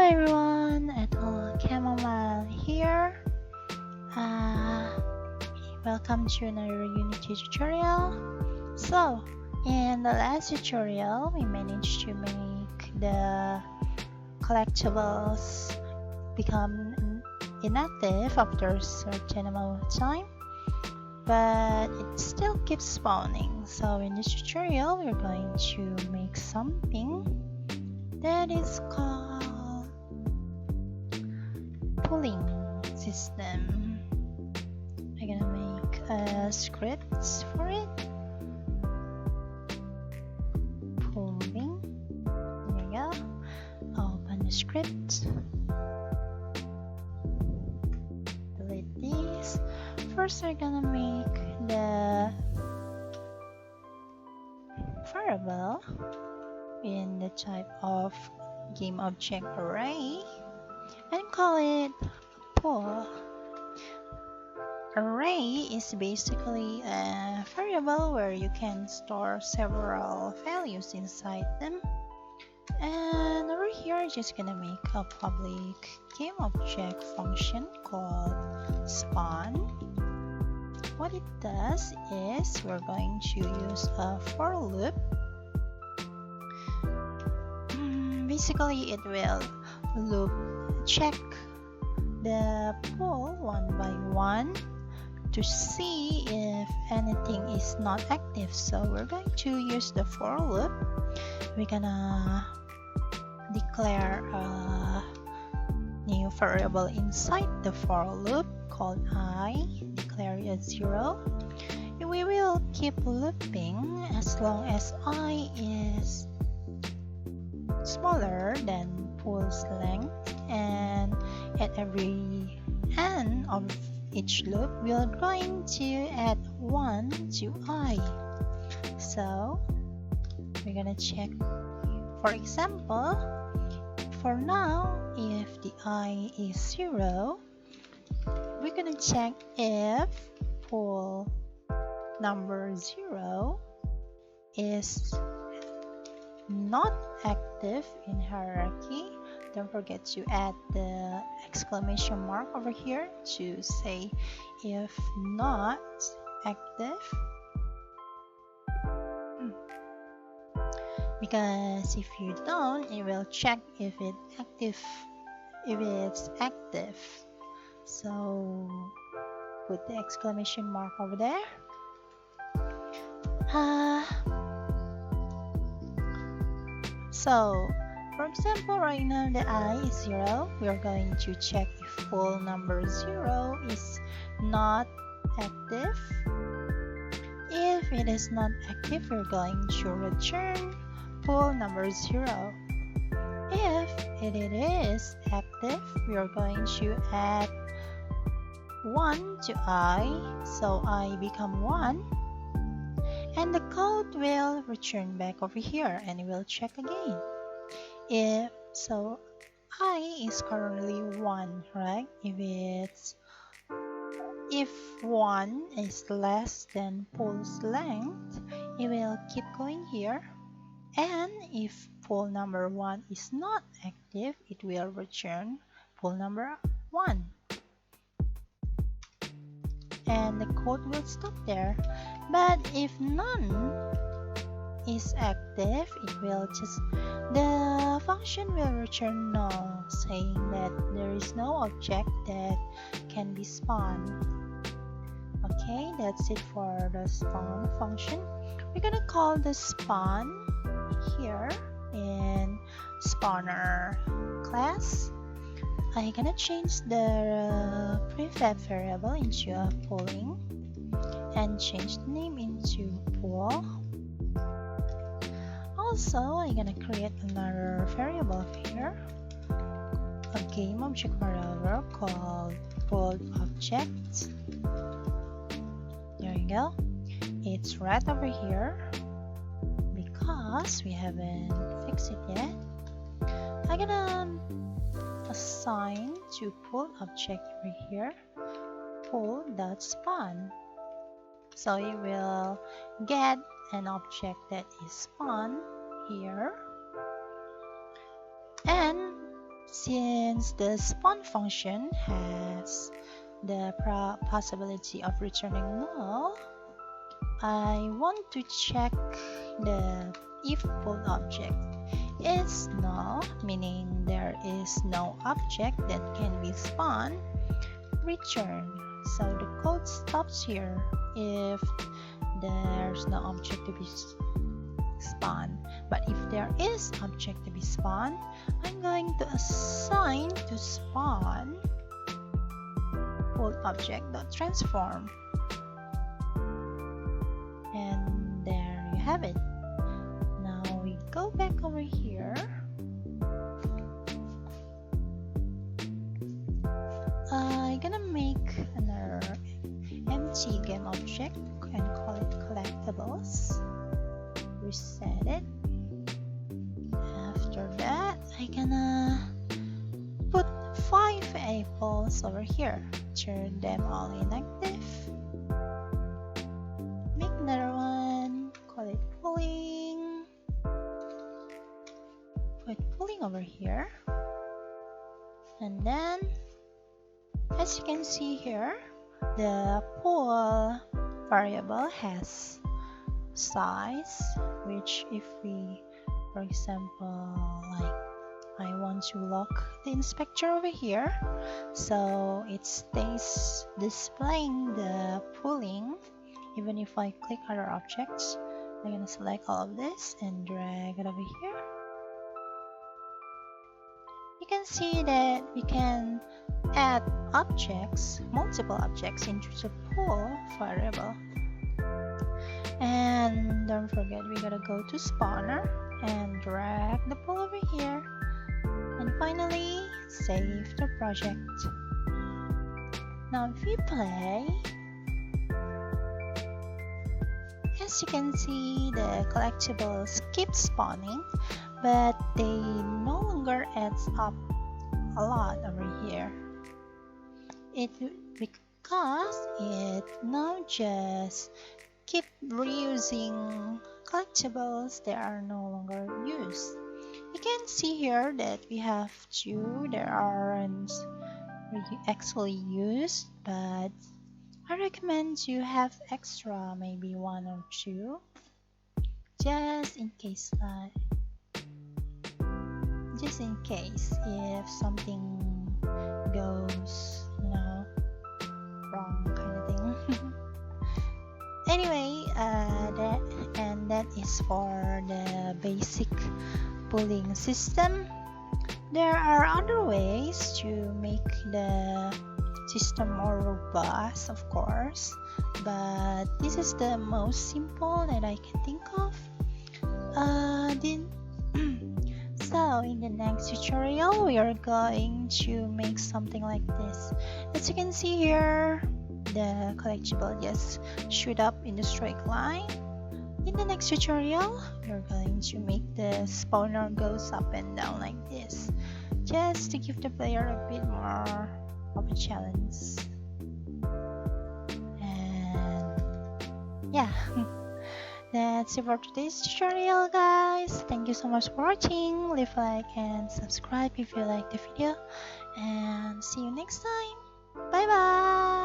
everyone, Ethel Chamomile here. Uh, Welcome to another Unity tutorial. So, in the last tutorial, we managed to make the collectibles become inactive after a certain amount of time, but it still keeps spawning. So in this tutorial, we're going to make something that is called pooling system. I'm gonna make a script for it. Pooling. There you go. Open the script. Delete these. First, we're gonna make the variable in the type of game object array and call it pool. Array is basically a variable where you can store several values inside them, and over here just gonna make a public game object function called spawn. What it does is we're going to use a for loop. Basically, it will check the pool one by one to see if anything is not active. So we're going to use the for loop. We're gonna declare a new variable inside the for loop called I, declare it as 0. We will keep looping as long as I is smaller than pool's length, and at every end of each loop we're going to add 1 to I. So we're gonna check, for example, for now, if the I is 0, we're gonna check if pool number 0 is not active in hierarchy. Don't forget to add the exclamation mark over here to say if not active, because if you don't, it will check if it's active. So put the exclamation mark over there. So, for example, right now the I is 0. We are going to check if pool number 0 is not active. If it is not active, we're going to return pool number 0. If it is active, we are going to add 1 to I, so I become 1. And the code will return back over here and it will check again. If I is currently 1, right? If 1 is less than pool's length, it will keep going here. And if pool number 1 is not active, it will return pool number 1. And the code will stop there. But if none is active, the function will return null, saying that there is no object that can be spawned. Okay, that's it for the spawn function. We're gonna call the spawn here in spawner class. I'm gonna change the prefab variable into a pooling and change the name into pool. Also, I'm gonna create another variable here, a game object variable called pool object. There you go. It's right over here because we haven't fixed it yet. I'm gonna assign to pool object over here pool.spawn. So you will get an object that is spawned here, and Since the spawn function has the possibility of returning null, I want to check the if full object is null, meaning there is no object that can be spawned, return. So the code stops here if there's no object to be spawned. But if there is object to be spawned, I'm going to assign to spawn full object.transform. And there you have it. Now we go back over here. I'm gonna make another empty game object and call it collectibles. Reset it. After that, I'm gonna put 5 apples over here. Turn them all inactive. Make another one. Call it pulling. Put pulling over here. And then, as you can see here, the pull variable has size, which if we, for example, like I want to lock the inspector over here, so it stays displaying the pulling even if I click other objects. I'm gonna select all of this and drag it over here. You can see that we can add objects, multiple objects into the pull variable. And don't forget, we gotta go to spawner and drag the pull over here. And finally, save the project. Now if we play, as you can see, the collectibles keep spawning, but they no longer adds up a lot over here. Because it now just keep reusing collectibles that are no longer used. You can see here that we have 2 that aren't actually used, but I recommend you have extra, maybe 1 or 2, just in case if something goes, wrong kind of thing. Anyway, that is for the basic pulling system. There are other ways to make the system more robust, of course, but this is the most simple that I can think of. So in the next tutorial, we are going to make something like this. As you can see here, the collectible just shoot up in the straight line. In the next tutorial, we're going to make the spawner goes up and down like this, just to give the player a bit more of a challenge. And yeah, that's it for today's tutorial, guys. Thank you so much for watching. Leave a like and subscribe if you like the video, and see you next time. Bye bye.